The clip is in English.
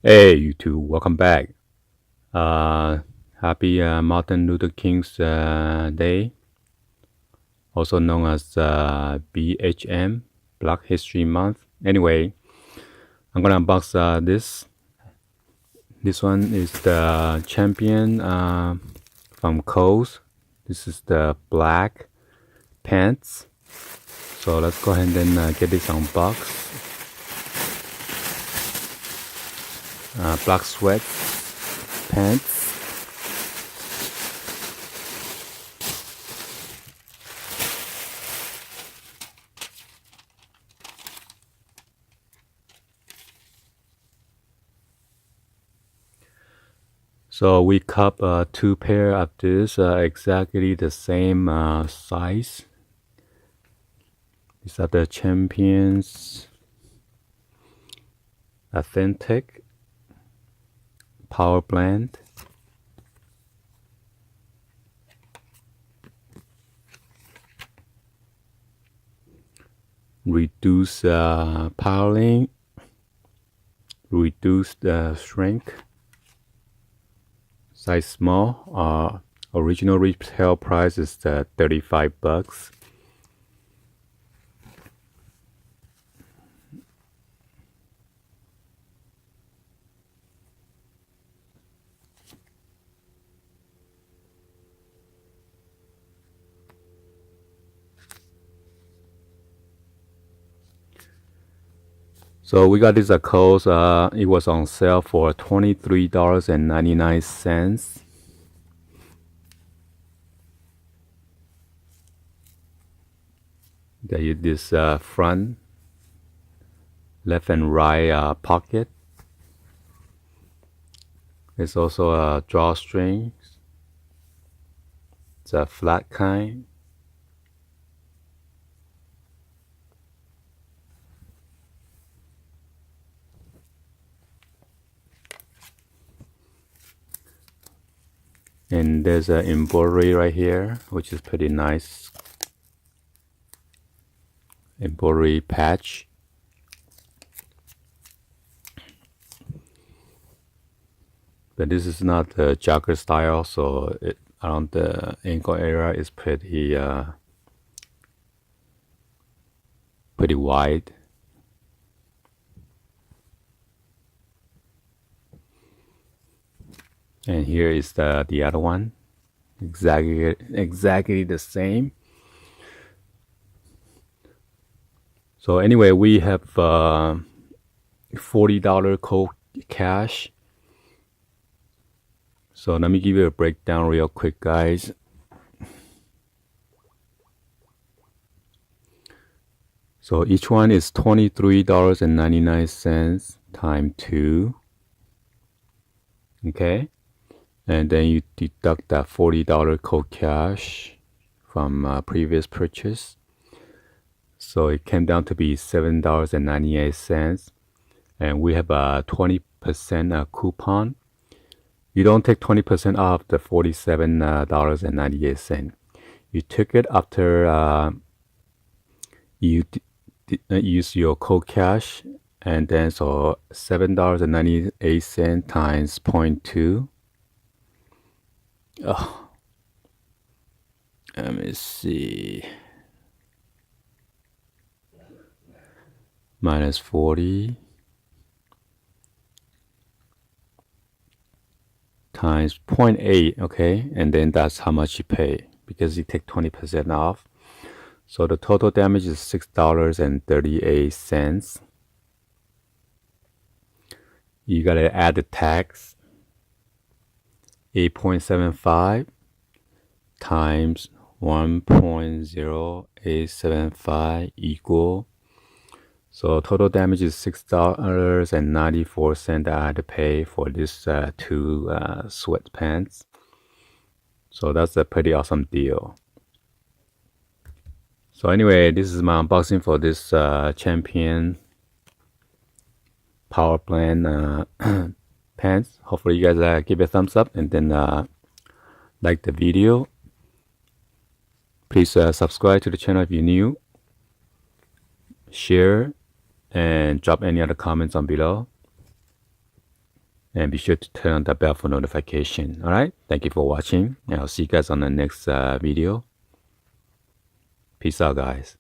Hey, you two, welcome back. Happy Martin Luther King's Day, also known as BHM, Black History Month. Anyway, I'm gonna unbox this. This one is the Champion from Kohl's. This is the black pants. So let's go ahead and then get this unboxed. Black sweat pants. So we cup two pair of this, exactly the same size. These are the Champions Authentic Power Blend. Reduce powering, reduce the shrink. Size small. Original retail price is $35. So we got this at Kohl's. It was on sale for $23.99. Got this front, left and right pocket. There's also a drawstring. It's a flat kind. And there's an embroidery right here, which is pretty nice. Embroidery patch. But this is not the jogger style, so around the ankle area is pretty wide. And here is the other one, exactly the same. So anyway, we have $40 cold cash. So let me give you a breakdown real quick, guys. So each one is $23.99 times 2. Okay. And then you deduct that $40 cold cash from previous purchase. So it came down to be $7.98. And we have a 20% coupon. You don't take 20% off the $47.98. You took it after you use your cold cash, and then so $7.98 times 0.2. Oh, let me see. Minus 40 times 0.8, okay? And then that's how much you pay because you take 20% off. So the total damage is $6.38. You gotta add the tax. 8.75 times 1.0875 equal. So total damage is $6.94 that I had to pay for this two sweatpants. So that's a pretty awesome deal. So anyway, this is my unboxing for this Champion Power Blend pants. Hopefully you guys give it a thumbs up and then like the video. Please subscribe to the channel if you're new. Share and drop any other comments on below. And be sure to turn on the bell for notification. Alright, thank you for watching, and I'll see you guys on the next video. Peace out, guys.